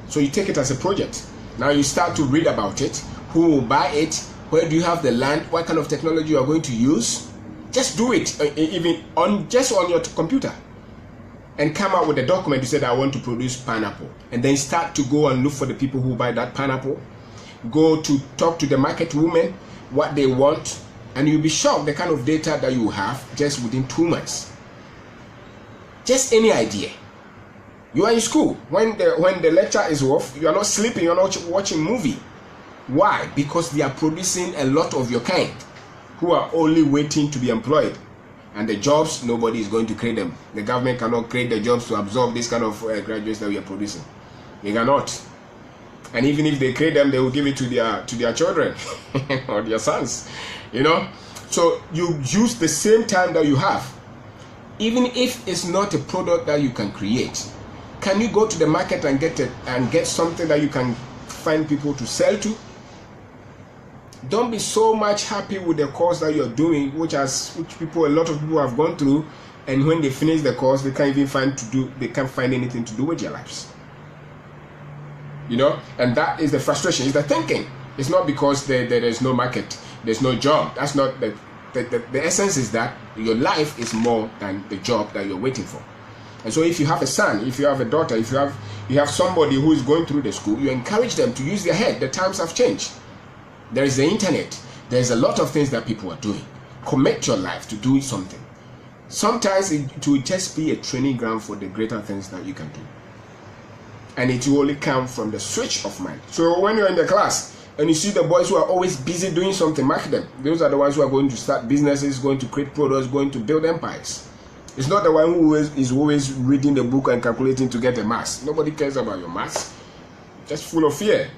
So you take it as a project. Now you start to read about it. Who will buy it? Where do you have the land? What kind of technology you are going to use? Just do it, even on your computer, and come out with a document. You said, I want to produce pineapple, and then start to go and look for the people who buy that pineapple. Go to talk to the market women, what they want, and you'll be shocked the kind of data that you have just within 2 months. Just any idea. You are in school. When the lecture is off, you are not sleeping, you are not watching movie. Why? Because they are producing a lot of your kind who are only waiting to be employed. And the jobs, nobody is going to create them. The government cannot create the jobs to absorb this kind of graduates that we are producing. They cannot. And even if they create them, they will give it to their children or their sons. You know? So you use the same time that you have. Even if it's not a product that you can create, can you go to the market and get something that you can find people to sell to? Don't be so much happy with the course that you're doing, which a lot of people have gone through, and when they finish the course, they can't even find anything to do with their lives. You know, and that is the frustration. It's the thinking. It's not because there is no market, there's no job. That's not the essence. Is that your life is more than the job that you're waiting for. And so, if you have a son, if you have a daughter, if you have somebody who is going through the school, you encourage them to use their head. The times have changed. There is the internet. There's a lot of things that people are doing. Commit your life to doing something. Sometimes it will just be a training ground for the greater things that you can do. And it will only come from the switch of mind. So when you're in the class and you see the boys who are always busy doing something, mark them. Those are the ones who are going to start businesses, going to create products, going to build empires. It's not the one who is always reading the book and calculating to get a maths. Nobody cares about your maths. Just full of fear.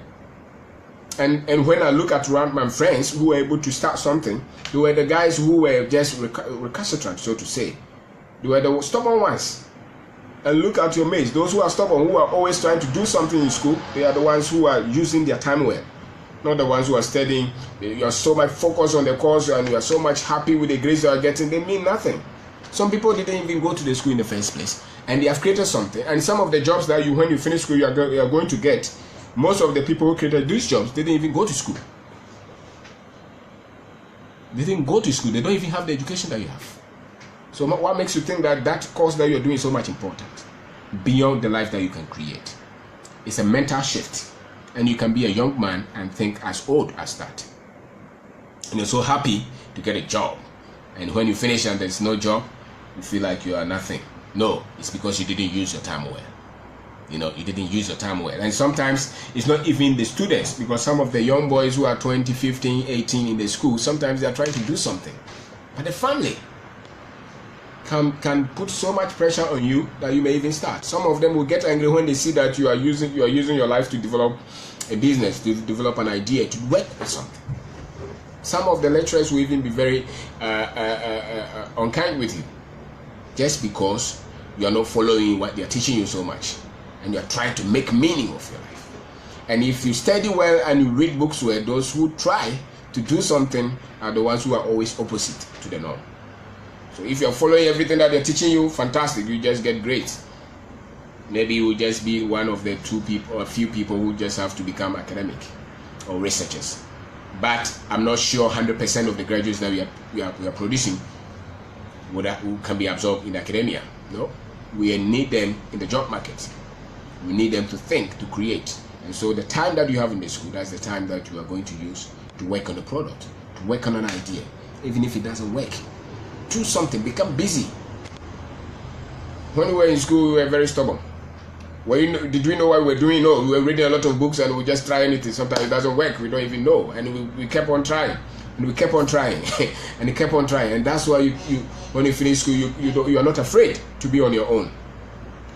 And when I look at around my friends who were able to start something, they were the guys who were just recalcitrant, so to say. They were the stubborn ones. And look at your mates. Those who are stubborn, who are always trying to do something in school, they are the ones who are using their time well. Not the ones who are studying. You are so much focused on the course and you are so much happy with the grades you are getting. They mean nothing. Some people didn't even go to the school in the first place. And they have created something. And some of the jobs that when you finish school, you are going to get, most of the people who created these jobs didn't even go to school. They didn't go to school. They don't even have the education that you have. So what makes you think that course that you're doing is so much important beyond the life that you can create? It's a mental shift. And you can be a young man and think as old as that. And you're so happy to get a job. And when you finish and there's no job, you feel like you are nothing. No, it's because you didn't use your time well. You know, you didn't use your time well. And sometimes it's not even the students, because some of the young boys who are 20, 15, 18 in the school, sometimes they are trying to do something. But the family can put so much pressure on you that you may even start. Some of them will get angry when they see that you are using your life to develop a business, to develop an idea, to work with something. Some of the lecturers will even be very unkind with you, just because you are not following what they are teaching you so much, and you are trying to make meaning of your life. And if you study well and you read books well, those who try to do something are the ones who are always opposite to the norm. So if you're following everything that they're teaching you, fantastic, you just get great. Maybe you will just be one of the a few people who just have to become academic or researchers. But I'm not sure 100% of the graduates that we are producing who can be absorbed in academia. No, we need them in the job market. We need them to think, to create. And so the time that you have in the school, that's the time that you are going to use to work on a product, to work on an idea. Even if it doesn't work, do something, become busy. When we were in school, we were very stubborn. Did we know what we were doing? No, we were reading a lot of books and we just try anything. Sometimes it doesn't work, we don't even know. And we kept on trying. And we kept on trying. And we kept on trying. And that's why when you finish school, you are not afraid to be on your own.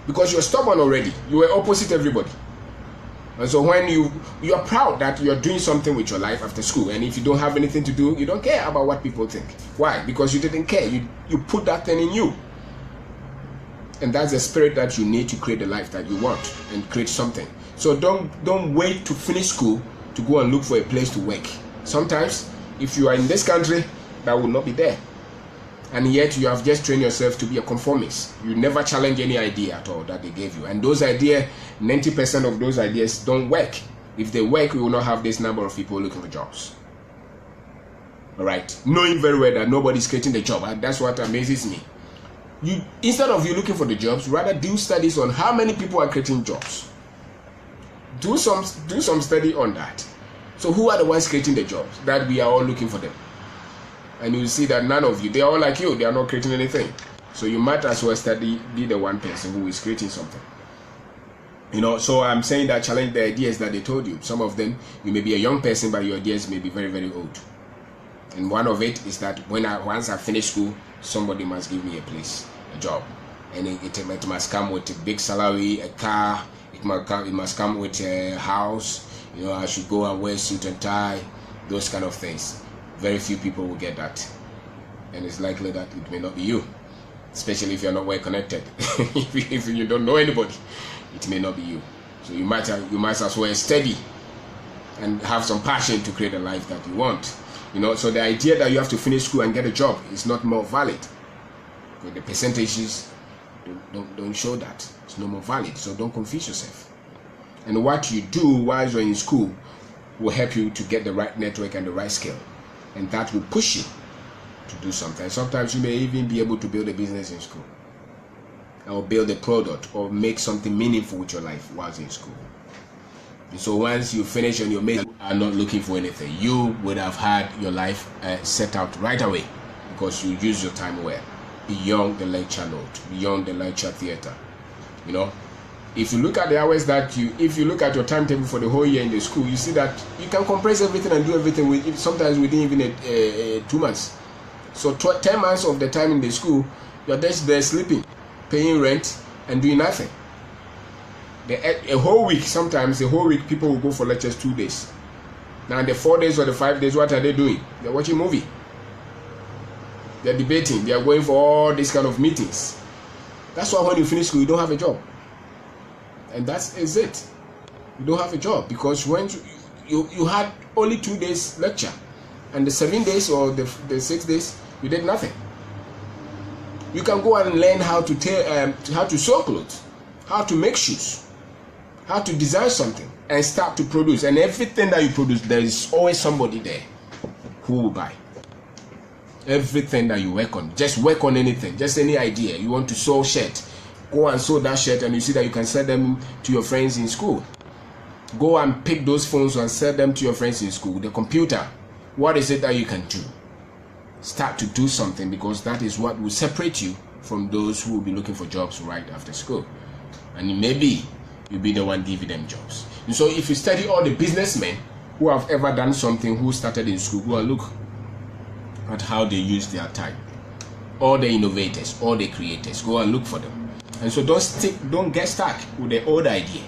Because you're stubborn already. You were opposite everybody. And so when you are proud that you're doing something with your life after school, and if you don't have anything to do, you don't care about what people think. Why? Because you didn't care. You put that thing in you. And that's the spirit that you need to create the life that you want and create something. So don't wait to finish school to go and look for a place to work. Sometimes, if you are in this country, that will not be there. And yet you have just trained yourself to be a conformist. You never challenge any idea at all that they gave you. And those ideas, 90% of those ideas don't work. If they work, we will not have this number of people looking for jobs. Alright? Knowing very well that nobody's creating the job. And that's what amazes me. Instead of you looking for the jobs, rather do studies on how many people are creating jobs. Do some study on that. So who are the ones creating the jobs? That we are all looking for them. And you will see that none of you, they are all like you, they are not creating anything. So you might as well be the one person who is creating something. So I'm saying that challenge the ideas that they told you. Some of them, you may be a young person, but your ideas may be very, very old. And one of it is that once I finish school, somebody must give me a place, a job. And it must come with a big salary, a car, it must come with a house. I should go and wear suit and tie, those kind of things. Very few people will get that. And it's likely that it may not be you, especially if you're not well connected. if you don't know anybody, it may not be you. So you might as well study and have some passion to create a life that you want. So the idea that you have to finish school and get a job is not more valid. Because the percentages don't show that. It's no more valid. So don't confuse yourself. And what you do while you're in school will help you to get the right network and the right skill. And that will push you to do something. Sometimes you may even be able to build a business in school, or build a product, or make something meaningful with your life while you're in school. And so once you finish and you are not looking for anything, you would have had your life set out right away, because you use your time well, beyond the lecture note, beyond the lecture theater. If you look at the hours if you look at your timetable for the whole year in the school, you see that you can compress everything and do everything sometimes within even 2 months. So 10 months of the time in the school, you're just there sleeping, paying rent, and doing nothing. A whole week, sometimes a whole week, people will go for lectures 2 days. Now, the 4 days or the 5 days, what are they doing? They're watching movie. They're debating. They are going for all these kind of meetings. That's why when you finish school, you don't have a job. And that is it. You don't have a job because when you had only 2 days lecture, and the 7 days or the 6 days, you did nothing. You can go and learn how to sew clothes, how to make shoes, how to design something, and start to produce. And everything that you produce, there is always somebody there who will buy. Everything that you work on, just work on anything, just any idea. You want to sew shirt, go and sew that shirt, and you see that you can sell them to your friends in school. Go and pick those phones and sell them to your friends in school. The computer, what is it that you can do? Start to do something, because that is what will separate you from those who will be looking for jobs right after school. And maybe you'll be the one giving them jobs. And so if you study all the businessmen who have ever done something, who started in school, go and look at how they use their time. All the innovators, all the creators, go and look for them. And so don't get stuck with the old idea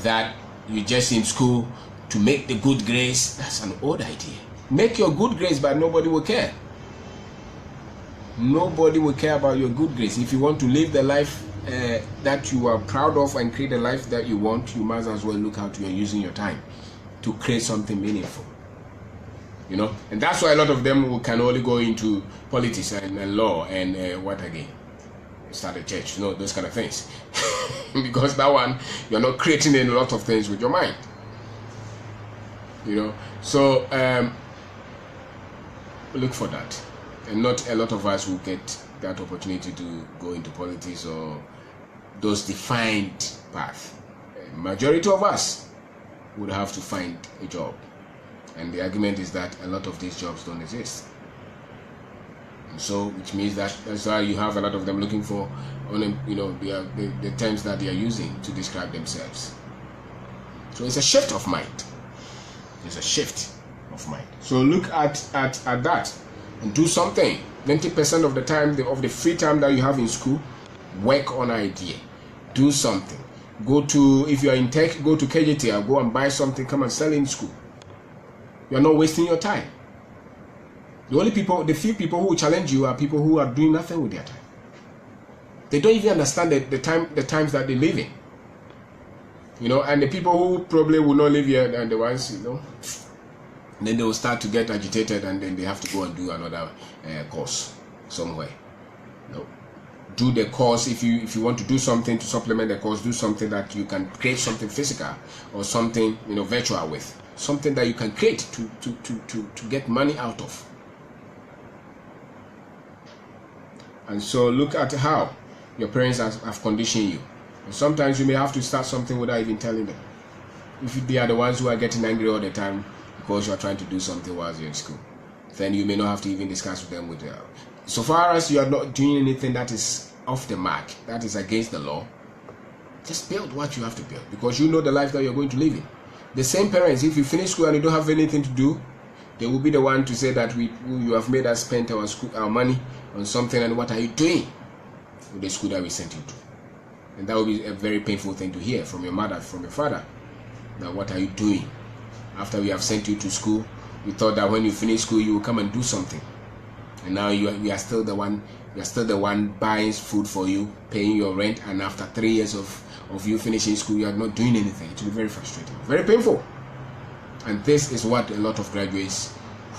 that you're just in school to make the good grades. That's an old idea. Make your good grades, but nobody will care. Nobody will care about your good grades. If you want to live the life that you are proud of and create the life that you want, you must as well look how you are using your time to create something meaningful. And that's why a lot of them can only go into politics and law and what again? Start a church, those kind of things. Because that one, you're not creating a lot of things with your mind. So look for that. And not a lot of us will get that opportunity to go into politics or those defined paths. Majority of us would have to find a job. And the argument is that a lot of these jobs don't exist. And so, which means that's why you have a lot of them looking for, the terms that they are using to describe themselves. So it's a shift of mind. It's a shift of mind. So look at that and do something. 90% of the time, of the free time that you have in school, work on an idea. Do something. If you are in tech, go to KJT or go and buy something, come and sell in school. You are not wasting your time. The few people who will challenge you are people who are doing nothing with their time. They don't even understand the times that they live in. And the people who probably will not live here and the ones, then they will start to get agitated, and then they have to go and do another course somewhere. Do the course. If you want to do something to supplement the course, do something that you can create something physical or something virtual with. Something that you can create to get money out of. And so look at how your parents have conditioned you. And sometimes you may have to start something without even telling them. If they are the ones who are getting angry all the time because you are trying to do something while you're in school, then you may not have to even discuss with them so far as you are not doing anything that is off the mark, that is against the law, just build what you have to build, because you know the life that you're going to live in. The same parents, if you finish school and you don't have anything to do, they will be the one to say that you have made us spend our money on something, and what are you doing with the school that we sent you to? And that will be a very painful thing to hear from your mother, from your father. Now, what are you doing? After we have sent you to school, we thought that when you finish school, you will come and do something. And now we are still the one buying food for you, paying your rent, and after 3 years of you finishing school, you are not doing anything. It will be very frustrating, very painful. And this is what a lot of graduates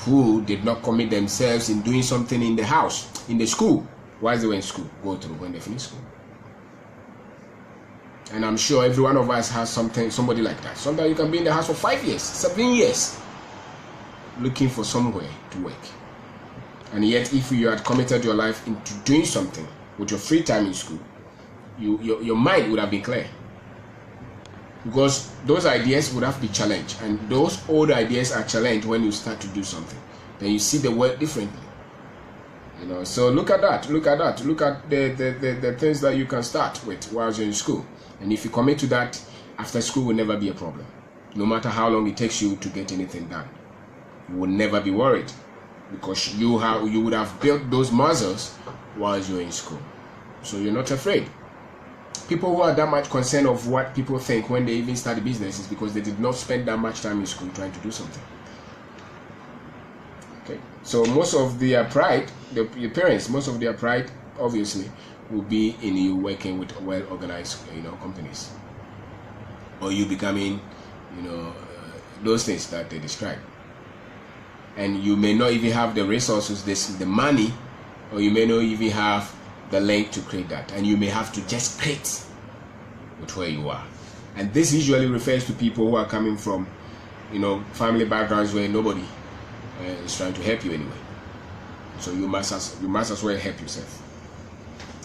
who did not commit themselves in doing something in the house, in the school, while they were in school, go through when they finish school. And I'm sure every one of us has somebody like that. Sometimes you can be in the house for 5 years, 7 years, looking for somewhere to work. And yet, if you had committed your life into doing something with your free time in school, your mind would have been clear. Because those ideas would have been challenged, and those old ideas are challenged when you start to do something. Then you see the world differently. So look at that. Look at the things that you can start with while you're in school. And if you commit to that, after school will never be a problem. No matter how long it takes you to get anything done, you will never be worried, because you would have built those muscles while you're in school. So you're not afraid. People who are that much concerned of what people think when they even start a business is because they did not spend that much time in school trying to do something. Okay, so most of their pride, your parents, most of their pride, obviously, will be in you working with well-organized, companies, or you becoming, those things that they describe. And you may not even have the resources, the money, or you may not even have the length to create that, and you may have to just create with where you are. And this usually refers to people who are coming from, family backgrounds where nobody is trying to help you anyway. So you must as well help yourself.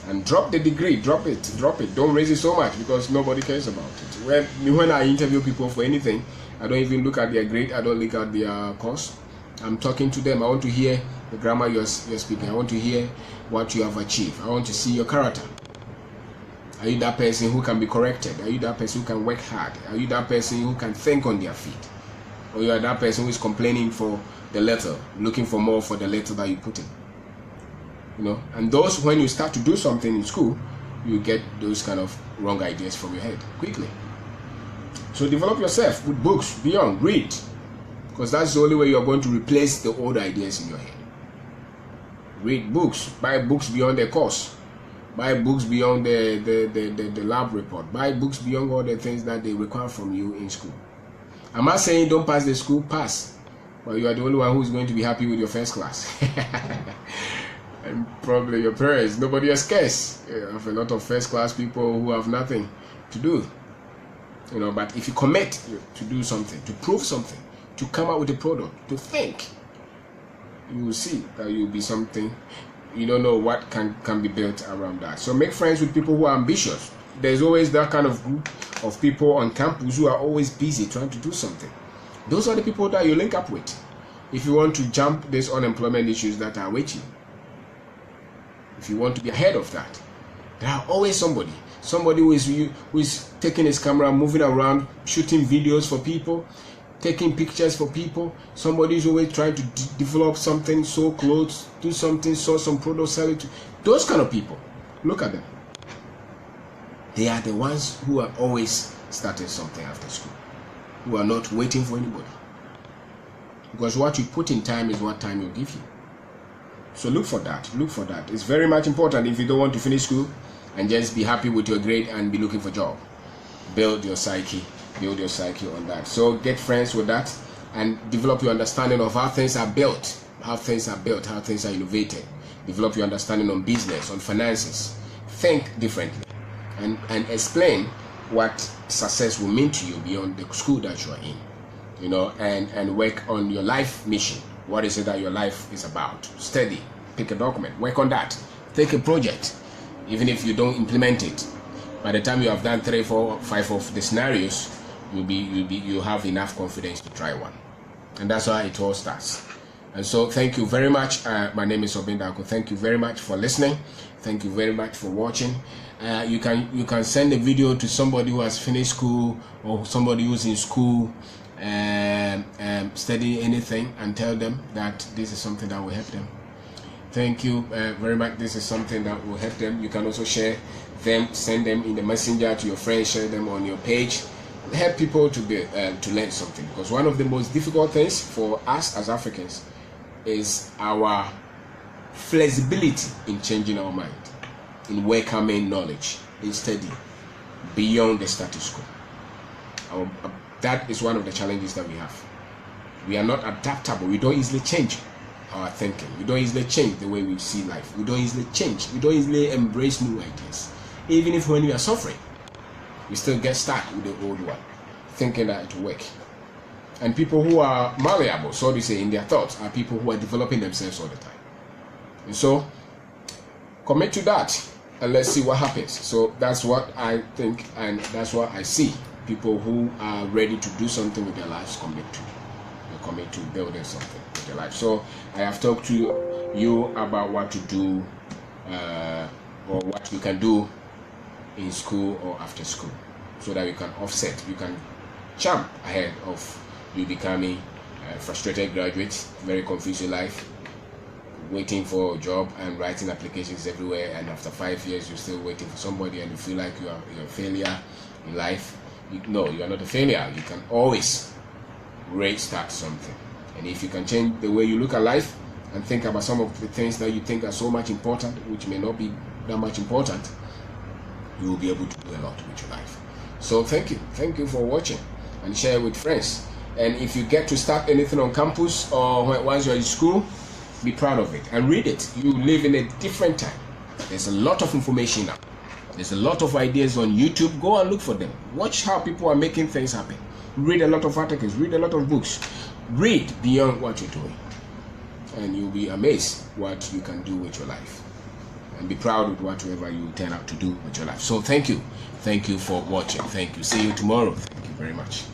And drop the degree, drop it. Don't raise it so much, because nobody cares about it. When I interview people for anything, I don't even look at their grade, I don't look at their course. I'm talking to them. I want to hear the grammar you're speaking. I want to hear what you have achieved. I want to see your character. Are you that person who can be corrected? Are you that person who can work hard? Are you that person who can think on their feet? Or you are that person who is complaining for the letter, looking for more for the letter that you put in? And those, when you start to do something in school, you get those kind of wrong ideas from your head quickly. So develop yourself with books, beyond, read. Because that's the only way you're going to replace the old ideas in your head. Read books, buy books beyond the course, buy books beyond the lab report, buy books beyond all the things that they require from you in school. I'm not saying don't pass the school, pass, but you are the only one who's going to be happy with your first class. And probably your parents, nobody else cares. You have a lot of first class people who have nothing to do. But if you commit to do something, to prove something, to come out with a product, to think, you will see that you will be something. You don't know what can be built around that. So make friends with people who are ambitious. There's always that kind of group of people on campus who are always busy trying to do something. Those are the people that you link up with if you want to jump these unemployment issues that are waiting. If you want to be ahead of that, there are always somebody who is taking his camera, moving around, shooting videos for people, taking pictures for people. Somebody is always trying to develop something, sew clothes, do something, sew some products, sell it to those kind of people. Look at them. They are the ones who are always starting something after school, who are not waiting for anybody. Because what you put in time is what time will give you. So look for that. It's very much important if you don't want to finish school and just be happy with your grade and be looking for a job. Build your psyche on that. So get friends with that and develop your understanding of how things are built, how things are innovated. Develop your understanding on business, on finances. Think differently and explain what success will mean to you beyond the school that you are in, and work on your life mission. What is it that your life is about? Study, pick a document, work on that, take a project, even if you don't implement it. By the time you have done 3, 4, 5 of the scenarios, you have enough confidence to try one. And that's how it all starts. And so thank you very much. My name is Obindako. Thank you very much for listening. Thank you very much for watching. You can send a video to somebody who has finished school or somebody who's in school studying anything, and tell them that this is something that will help them. Thank you very much. This is something that will help them. You can also share them, send them in the messenger to your friends, share them on your page. Help people to learn something, because one of the most difficult things for us as Africans is our flexibility in changing our mind, in welcoming knowledge, in study beyond the status quo. That is one of the challenges that we have. We are not adaptable. We don't easily change our thinking. We don't easily change the way we see life. We don't easily change. We don't easily embrace new ideas. Even if when we are suffering, we still get stuck with the old one, thinking that it will work. And people who are malleable, so to say, in their thoughts, are people who are developing themselves all the time. And so, commit to that, and let's see what happens. So that's what I think, and that's what I see. People who are ready to do something with their lives commit to building something with their life. So I have talked to you about what to do, or what you can do in school or after school, so that you can offset, you can jump ahead of you becoming a frustrated graduate, very confused in life, waiting for a job and writing applications everywhere, and after 5 years you're still waiting for somebody and you feel like you're a failure in life. No, you are not a failure. You can always restart something. And if you can change the way you look at life and think about some of the things that you think are so much important, which may not be that much important, you will be able to do a lot with your life. So thank you for watching, and share with friends. And if you get to start anything on campus or once you're in school, be proud of it and read it. You live in a different time. There's a lot of information now. There's a lot of ideas on YouTube. Go and look for them. Watch how people are making things happen. Read a lot of articles, read a lot of books. Read beyond what you're doing, and you'll be amazed what you can do with your life, and be proud of whatever you turn out to do with your life. So thank you for watching. Thank you. See you tomorrow. Thank you very much.